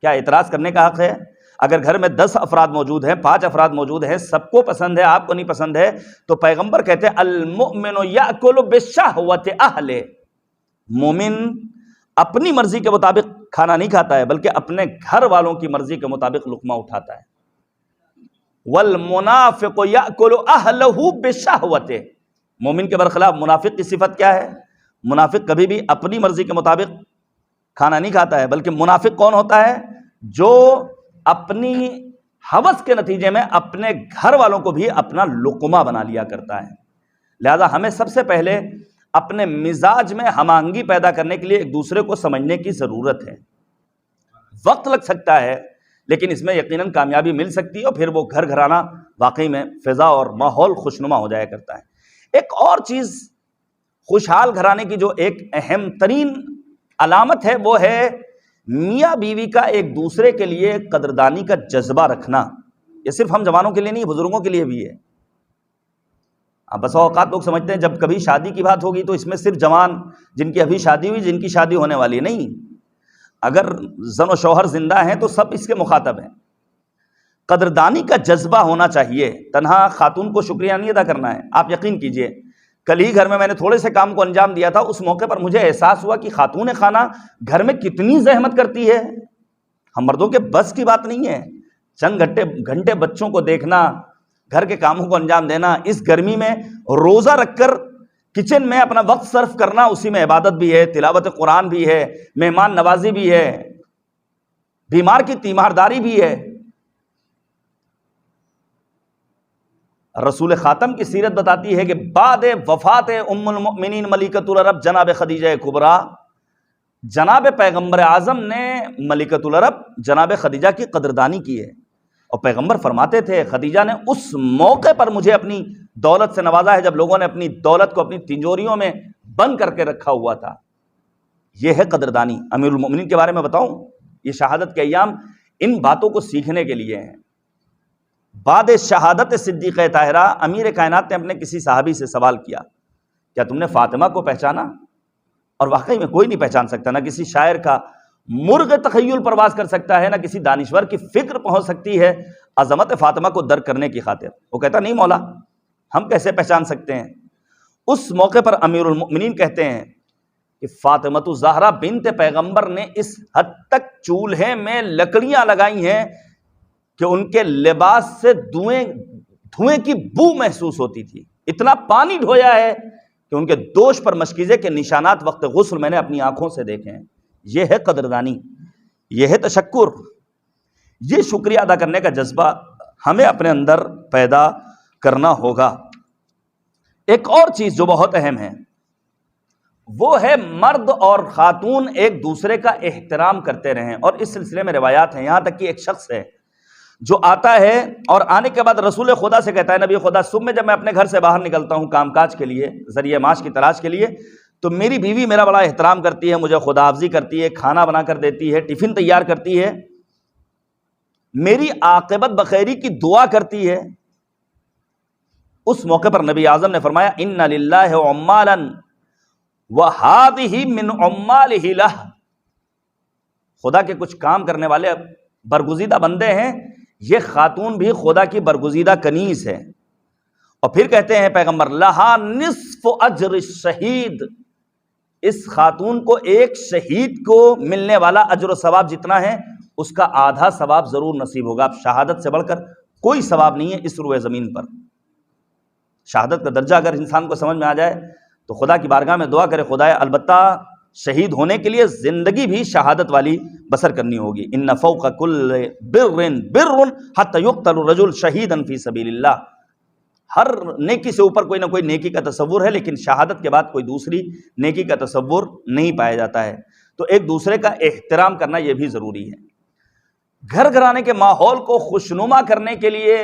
کیا اعتراض کرنے کا حق ہے؟ اگر گھر میں 10 افراد موجود ہیں، 5 افراد موجود ہیں، سب کو پسند ہے، آپ کو نہیں پسند ہے، تو پیغمبر کہتے ہیں المؤمن یأکل بشہوۃ اہلہ، مومن اپنی مرضی کے مطابق کھانا نہیں کھاتا ہے بلکہ اپنے گھر والوں کی مرضی کے مطابق لقمہ اٹھاتا ہے۔ والمنافق یأکل اہلہ بشہوۃ، مومن کے برخلاف منافق کی صفت کیا ہے؟ منافق کبھی بھی اپنی مرضی کے مطابق کھانا نہیں کھاتا ہے، بلکہ منافق کون ہوتا ہے؟ جو اپنی ہوس کے نتیجے میں اپنے گھر والوں کو بھی اپنا لقمہ بنا لیا کرتا ہے۔ لہذا ہمیں سب سے پہلے اپنے مزاج میں ہم آہنگی پیدا کرنے کے لیے ایک دوسرے کو سمجھنے کی ضرورت ہے۔ وقت لگ سکتا ہے لیکن اس میں یقیناً کامیابی مل سکتی ہے، اور پھر وہ گھر گھرانہ واقعی میں فضا اور ماحول خوشنما ہو جایا کرتا ہے۔ ایک اور چیز خوشحال گھرانے کی جو ایک اہم ترین علامت ہے وہ ہے میاں بیوی کا ایک دوسرے کے لیے قدردانی کا جذبہ رکھنا۔ یہ صرف ہم جوانوں کے لیے نہیں، بزرگوں کے لیے بھی ہے۔ بسا اوقات لوگ سمجھتے ہیں جب کبھی شادی کی بات ہوگی تو اس میں صرف جوان، جن کی ابھی شادی ہوئی، جن کی شادی ہونے والی ہے، نہیں، اگر زن و شوہر زندہ ہیں تو سب اس کے مخاطب ہیں۔ قدردانی کا جذبہ ہونا چاہیے، تنہا خاتون کو شکریہ نہیں ادا کرنا ہے۔ آپ یقین کیجئے کل ہی گھر میں نے تھوڑے سے کام کو انجام دیا تھا، اس موقع پر مجھے احساس ہوا کہ خاتون خانہ گھر میں کتنی زحمت کرتی ہے۔ ہم مردوں کے بس کی بات نہیں ہے، چند گھنٹے بچوں کو دیکھنا، گھر کے کاموں کو انجام دینا، اس گرمی میں روزہ رکھ کر کچن میں اپنا وقت صرف کرنا، اسی میں عبادت بھی ہے، تلاوت قرآن بھی ہے، مہمان نوازی بھی ہے، بیمار کی تیمارداری بھی ہے۔ رسول خاتم کی سیرت بتاتی ہے کہ بعد وفات ام المؤمنین ملکۃ العرب جناب خدیجہ کبریٰ، جناب پیغمبر اعظم نے ملکۃ العرب جناب خدیجہ کی قدردانی کی ہے، اور پیغمبر فرماتے تھے خدیجہ نے اس موقع پر مجھے اپنی دولت سے نوازا ہے جب لوگوں نے اپنی دولت کو اپنی تنجوریوں میں بند کر کے رکھا ہوا تھا۔ یہ ہے قدردانی۔ امیر المؤمنین کے بارے میں بتاؤں، یہ شہادت کے ایام ان باتوں کو سیکھنے کے لیے ہیں۔ بعد شہادت صدیقہ طاہرہ امیر کائنات نے اپنے کسی صحابی سے سوال کیا، کیا تم نے فاطمہ کو پہچانا؟ اور واقعی میں کوئی نہیں پہچان سکتا، نہ کسی شاعر کا مرغ تخیل پرواز کر سکتا ہے، نہ کسی دانشور کی فکر پہنچ سکتی ہے عظمت فاطمہ کو درک کرنے کی خاطر۔ وہ کہتا نہیں مولا، ہم کیسے پہچان سکتے ہیں؟ اس موقع پر امیر المؤمنین کہتے ہیں کہ فاطمۃ الزہرا بنت پیغمبر نے اس حد تک چولہے میں لکڑیاں لگائی ہیں کہ ان کے لباس سے دھوئیں کی بو محسوس ہوتی تھی، اتنا پانی ڈھویا ہے کہ ان کے دوش پر مشکیزے کے نشانات وقت غسل میں نے اپنی آنکھوں سے دیکھے ہیں۔ یہ ہے قدردانی، یہ ہے تشکر، یہ شکریہ ادا کرنے کا جذبہ ہمیں اپنے اندر پیدا کرنا ہوگا۔ ایک اور چیز جو بہت اہم ہے وہ ہے مرد اور خاتون ایک دوسرے کا احترام کرتے رہیں، اور اس سلسلے میں روایات ہیں، یہاں تک کہ ایک شخص ہے جو آتا ہے اور آنے کے بعد رسول خدا سے کہتا ہے، نبی خدا صبح میں جب میں اپنے گھر سے باہر نکلتا ہوں کام کاج کے لیے، ذریعہ معاش کی تلاش کے لیے، تو میری بیوی میرا بڑا احترام کرتی ہے، مجھے خدا حافظی کرتی ہے، کھانا بنا کر دیتی ہے، ٹفن تیار کرتی ہے، میری عاقبت بخیری کی دعا کرتی ہے۔ اس موقع پر نبی اعظم نے فرمایا، ان للہ عمالا وہذہ من عمالہ لہ، خدا کے کچھ کام کرنے والے برگزیدہ بندے ہیں، یہ خاتون بھی خدا کی برگزیدہ کنیز ہے۔ اور پھر کہتے ہیں پیغمبر، لہا نصف اجر الشہید، اس خاتون کو ایک شہید کو ملنے والا اجر و ثواب جتنا ہے اس کا آدھا ثواب ضرور نصیب ہوگا۔ اب شہادت سے بڑھ کر کوئی ثواب نہیں ہے اس روئے زمین پر۔ شہادت کا درجہ اگر انسان کو سمجھ میں آ جائے تو خدا کی بارگاہ میں دعا کرے، خدایا البتہ شہید ہونے کے لیے زندگی بھی شہادت والی بسر کرنی ہوگی۔ ان فوق کل بر بر حتی یقتل الرجل شہیدا فی سبیل اللہ، ہر نیکی سے اوپر کوئی نہ کوئی نیکی کا تصور ہے، لیکن شہادت کے بعد کوئی دوسری نیکی کا تصور نہیں پایا جاتا ہے۔ تو ایک دوسرے کا احترام کرنا یہ بھی ضروری ہے۔ گھر گھرانے کے ماحول کو خوشنما کرنے کے لیے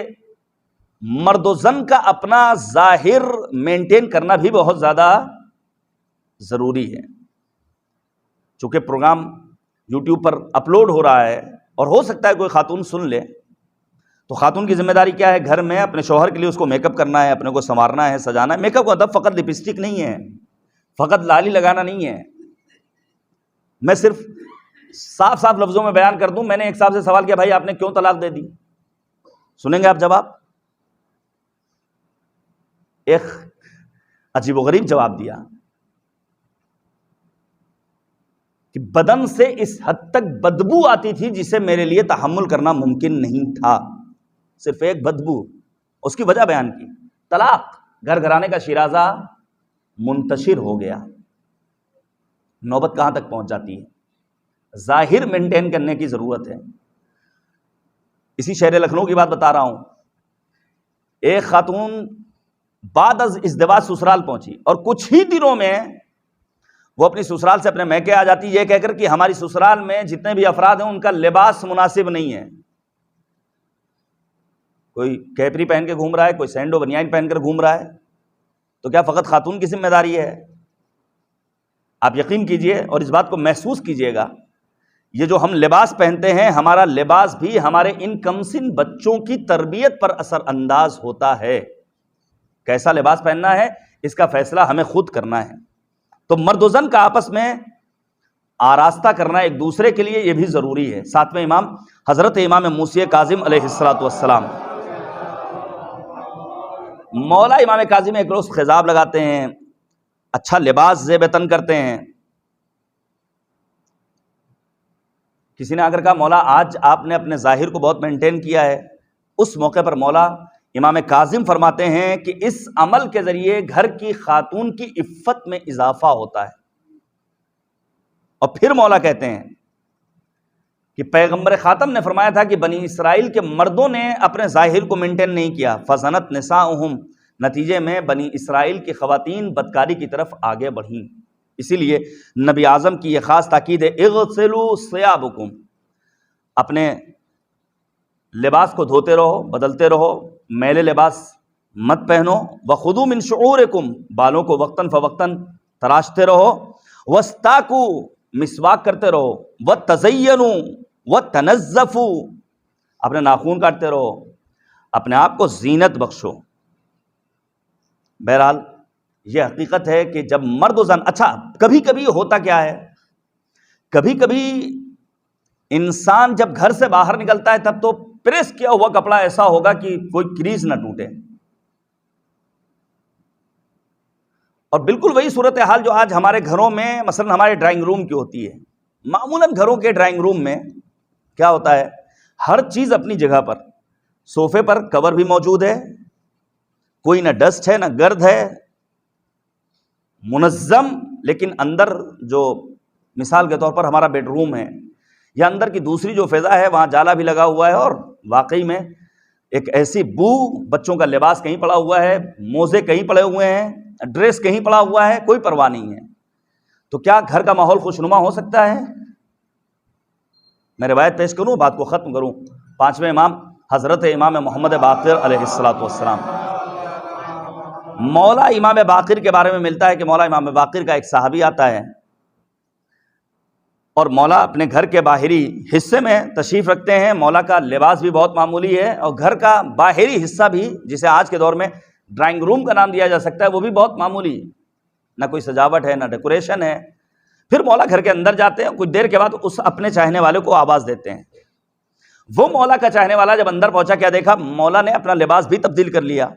مرد و زن کا اپنا ظاہر مینٹین کرنا بھی بہت زیادہ ضروری ہے۔ چونکہ پروگرام یوٹیوب پر اپلوڈ ہو رہا ہے اور ہو سکتا ہے کوئی خاتون سن لے، تو خاتون کی ذمہ داری کیا ہے؟ گھر میں اپنے شوہر کے لیے اس کو میک اپ کرنا ہے، اپنے کو سنوارنا ہے، سجانا ہے۔ میک اپ کا مطلب فقط لپسٹک نہیں ہے، فقط لالی لگانا نہیں ہے۔ میں صرف صاف صاف لفظوں میں بیان کر دوں، میں نے ایک صاحب سے سوال کیا، بھائی آپ نے کیوں طلاق دے دی؟ سنیں گے آپ جواب؟ ایک عجیب و غریب جواب دیا کہ بدن سے اس حد تک بدبو آتی تھی جسے میرے لیے تحمل کرنا ممکن نہیں تھا، صرف ایک بدبو، اس کی وجہ بیان کی۔ طلاق، گھر گھرانے کا شیرازہ منتشر ہو گیا۔ نوبت کہاں تک پہنچ جاتی ہے؟ ظاہر مینٹین کرنے کی ضرورت ہے۔ اسی شہر لکھنؤ کی بات بتا رہا ہوں، ایک خاتون بعد از ازدواج سسرال پہنچی اور کچھ ہی دنوں میں وہ اپنی سسرال سے اپنے میکے آ جاتی، یہ کہہ کر کہ ہماری سسرال میں جتنے بھی افراد ہیں ان کا لباس مناسب نہیں ہے۔ کوئی کیپری پہن کے گھوم رہا ہے، کوئی سینڈو بنیان پہن کر گھوم رہا ہے، تو کیا فقط خاتون کی ذمہ داری ہے؟ آپ یقین کیجئے اور اس بات کو محسوس کیجئے گا، یہ جو ہم لباس پہنتے ہیں، ہمارا لباس بھی ہمارے ان کمسن بچوں کی تربیت پر اثر انداز ہوتا ہے۔ کیسا لباس پہننا ہے اس کا فیصلہ ہمیں خود کرنا ہے۔ تو مرد و زن کا آپس میں آراستہ کرنا ایک دوسرے کے لیے یہ بھی ضروری ہے۔ ساتویں امام حضرت امام موسی کاظم علیہ السلام، مولا امام کاظم ایک روز خضاب لگاتے ہیں، اچھا لباس زیب تن کرتے ہیں۔ کسی نے اگر کہا مولا آج آپ نے اپنے ظاہر کو بہت مینٹین کیا ہے، اس موقع پر مولا امام کاظم فرماتے ہیں کہ اس عمل کے ذریعے گھر کی خاتون کی عفت میں اضافہ ہوتا ہے۔ اور پھر مولا کہتے ہیں کہ پیغمبر خاتم نے فرمایا تھا کہ بنی اسرائیل کے مردوں نے اپنے ظاہر کو مینٹین نہیں کیا، فَزَنَتْ نِسَاؤُهُمْ، نتیجے میں بنی اسرائیل کی خواتین بدکاری کی طرف آگے بڑھیں۔ اسی لیے نبی اعظم کی یہ خاص تاکید ہے، اغسلوا ثیابکم، اپنے لباس کو دھوتے رہو، بدلتے رہو، میلے لباس مت پہنو، وخذوا من شعورکم، بالوں کو وقتاً فوقتاً تراشتے رہو، واستاکوا، مسواک کرتے رہو، وتزینوا وتنظفوا، اپنے ناخون کاٹتے رہو، اپنے آپ کو زینت بخشو۔ بہرحال یہ حقیقت ہے کہ جب مرد و زن، اچھا کبھی کبھی ہوتا کیا ہے، کبھی کبھی انسان جب گھر سے باہر نکلتا ہے تب تو پریس کیا ہوا کپڑا ایسا ہوگا کہ کوئی کریز نہ ٹوٹے، اور بالکل وہی صورتحال جو آج ہمارے گھروں میں مثلا ہمارے ڈرائنگ روم کی ہوتی ہے. معمولاً گھروں کے ڈرائنگ روم میں کیا ہوتا ہے، ہر چیز اپنی جگہ پر، صوفے پر کور بھی موجود ہے، کوئی نہ ڈسٹ ہے نہ گرد ہے، منظم. لیکن اندر جو مثال کے طور پر ہمارا بیڈ روم ہے یا اندر کی دوسری جو فضا ہے وہاں جالا بھی لگا ہوا ہے، اور واقعی میں ایک ایسی بو، بچوں کا لباس کہیں پڑا ہوا ہے، موزے کہیں پڑے ہوئے ہیں، ڈریس کہیں پڑا ہوا ہے، کوئی پرواہ نہیں ہے. تو کیا گھر کا ماحول خوشنما ہو سکتا ہے؟ میں روایت پیش کروں، بات کو ختم کروں. 5ویں امام حضرت امام محمد باقر علیہ الصلوۃ والسلام. مولا امام باقر کے بارے میں ملتا ہے کہ مولا امام باقر کا ایک صحابی آتا ہے اور مولا اپنے گھر کے باہری حصے میں تشریف رکھتے ہیں. مولا کا لباس بھی بہت معمولی ہے اور گھر کا باہری حصہ بھی، جسے آج کے دور میں ڈرائنگ روم کا نام دیا جا سکتا ہے، وہ بھی بہت معمولی ہے. نہ کوئی سجاوٹ ہے، نہ ڈیکوریشن ہے. پھر مولا گھر کے اندر جاتے ہیں، کچھ دیر کے بعد اس اپنے چاہنے والے کو آواز دیتے ہیں. وہ مولا کا چاہنے والا جب اندر پہنچا، کیا دیکھا، مولا نے اپنا لباس بھی تبدیل کر لیا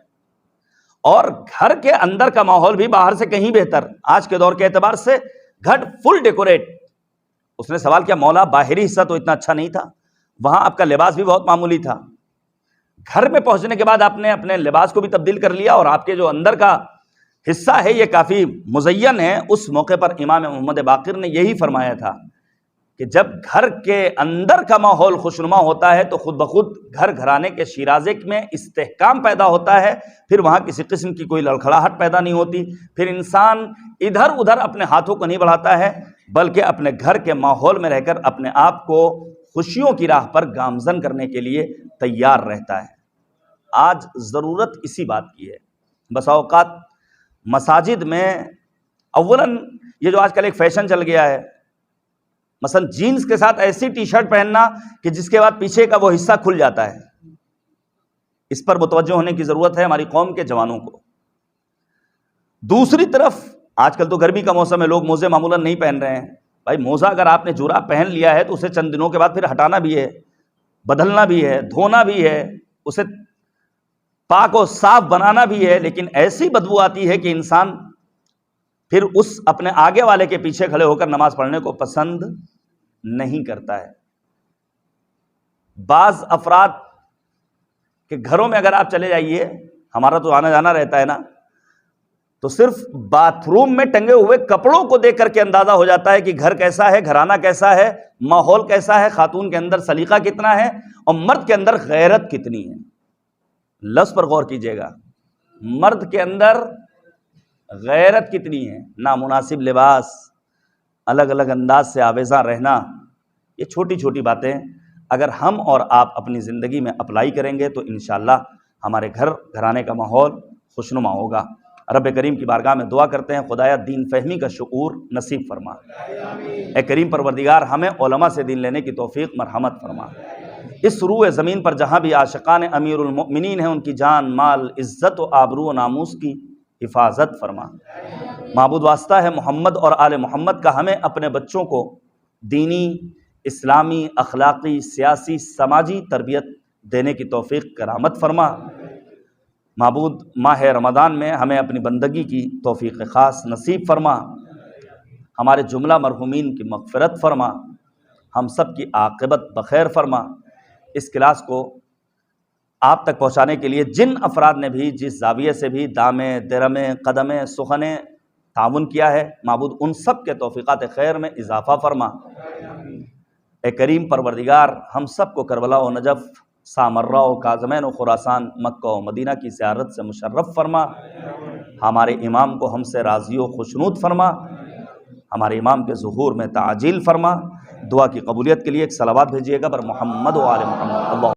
اور گھر کے اندر کا ماحول بھی باہر سے کہیں بہتر، آج کے دور کے اعتبار سے گھر فل ڈیکوریٹ. اس نے سوال کیا، مولا باہری حصہ تو اتنا اچھا نہیں تھا، وہاں آپ کا لباس بھی بہت معمولی تھا، گھر میں پہنچنے کے بعد آپ نے اپنے لباس کو بھی تبدیل کر لیا اور آپ کے جو اندر کا حصہ ہے یہ کافی مزین ہے. اس موقع پر امام محمد باقر نے یہی فرمایا تھا کہ جب گھر کے اندر کا ماحول خوشنما ہوتا ہے تو خود بخود گھر گھرانے کے شیرازے میں استحکام پیدا ہوتا ہے، پھر وہاں کسی قسم کی کوئی لڑکھڑاہٹ پیدا نہیں ہوتی، پھر انسان ادھر ادھر اپنے ہاتھوں کو نہیں بڑھاتا ہے بلکہ اپنے گھر کے ماحول میں رہ کر اپنے آپ کو خوشیوں کی راہ پر گامزن کرنے کے لیے تیار رہتا ہے. آج ضرورت اسی بات کی ہے. بسا اوقات مساجد میں اولاً یہ جو آج کل ایک فیشن چل گیا ہے، مثلا جینز کے ساتھ ایسی ٹی شرٹ پہننا کہ جس کے بعد پیچھے کا وہ حصہ کھل جاتا ہے، اس پر متوجہ ہونے کی ضرورت ہے ہماری قوم کے جوانوں کو. دوسری طرف آج کل تو گرمی کا موسم ہے، لوگ موزے معمولاً نہیں پہن رہے ہیں. بھائی موزہ اگر آپ نے جوراب پہن لیا ہے تو اسے چند دنوں کے بعد پھر ہٹانا بھی ہے، بدلنا بھی ہے، دھونا بھی ہے، اسے پاک و صاف بنانا بھی ہے. لیکن ایسی بدبو آتی ہے کہ انسان پھر اس اپنے آگے والے کے پیچھے کھڑے ہو کر نماز پڑھنے کو پسند نہیں کرتا ہے. بعض افراد کے گھروں میں اگر آپ چلے جائیے، ہمارا تو آنا جانا رہتا ہے نا، تو صرف باتھ روم میں ٹنگے ہوئے کپڑوں کو دیکھ کر کے اندازہ ہو جاتا ہے کہ گھر کیسا ہے، گھرانہ کیسا ہے، ماحول کیسا ہے، خاتون کے اندر سلیقہ کتنا ہے اور مرد کے اندر غیرت کتنی ہے. لفظ پر غور کیجئے گا، مرد کے اندر غیرت کتنی ہے. نامناسب لباس، الگ الگ انداز سے آویزاں رہنا، یہ چھوٹی چھوٹی باتیں اگر ہم اور آپ اپنی زندگی میں اپلائی کریں گے تو انشاءاللہ ہمارے گھر گھرانے کا ماحول خوشنما ہوگا. رب کریم کی بارگاہ میں دعا کرتے ہیں، خدایا دین فہمی کا شعور نصیب فرما. اے کریم پروردگار، ہمیں علماء سے دین لینے کی توفیق مرحمت فرما. اس روئے زمین پر جہاں بھی عاشقان امیر المؤمنین ہیں، ان کی جان، مال، عزت و آبرو و ناموس کی حفاظت فرما. معبود واسطہ ہے محمد اور آل محمد کا، ہمیں اپنے بچوں کو دینی، اسلامی، اخلاقی، سیاسی، سماجی تربیت دینے کی توفیق کرامت فرما. معبود ماہ رمضان میں ہمیں اپنی بندگی کی توفیق خاص نصیب فرما. ہمارے جملہ مرحومین کی مغفرت فرما. ہم سب کی عاقبت بخیر فرما. اس کلاس کو آپ تک پہنچانے کے لیے جن افراد نے بھی جس زاویے سے بھی دامے، درمے، قدمے، سخنے تعاون کیا ہے، معبود ان سب کے توفیقات خیر میں اضافہ فرما. اے کریم پروردگار، ہم سب کو کربلا و نجف، سامرہ و کاظمین و خراسان، مکہ و مدینہ کی زیارت سے مشرف فرما. ہمارے امام کو ہم سے راضی و خوشنود فرما. ہمارے امام کے ظہور میں تعجیل فرما. دعا کی قبولیت کے لیے ایک صلوات بھیجیے گا بر محمد و آل محمد. اللہ